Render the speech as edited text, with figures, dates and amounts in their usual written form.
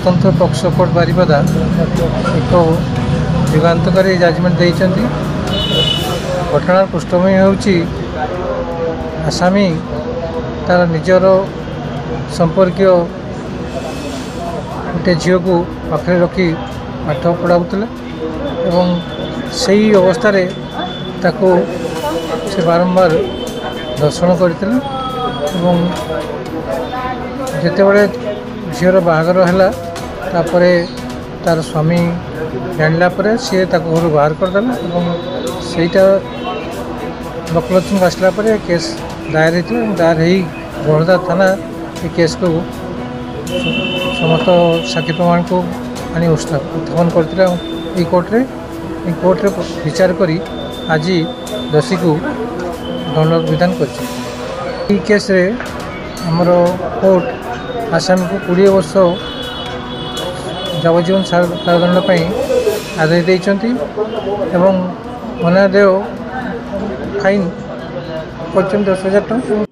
स्वतंत्र पक्ष कोर्ट बारिपदा एक युगांतकारी जजमेंट देइचंती। घटनार पृष्ठभूमि होउची आसामी तार निजर संपर्कीय गोटे झील को पाखे रखी पाठ पढ़ाऊले एवं सही अवस्था ताको से बारंबार दर्शन करते जिते बड़े झीर बाहागर है तार स्वामी जानला सी घर बाहर करदेला सेटा बकलक्ष्मी आसला केस दायर होता दायर हो बड़दा थाना ये केस को समस्त साक्षी प्रमाण को आनी उत्थापन करते कोर्टे विचार करी आज दोषी को दंड विधान कर केस रे हमर कोर्ट आसामी को 20 वर्ष जावजीवन कारादंड आदेश देइचंती एवं अनादेय फाइन कर 10,000 टଙ୍କା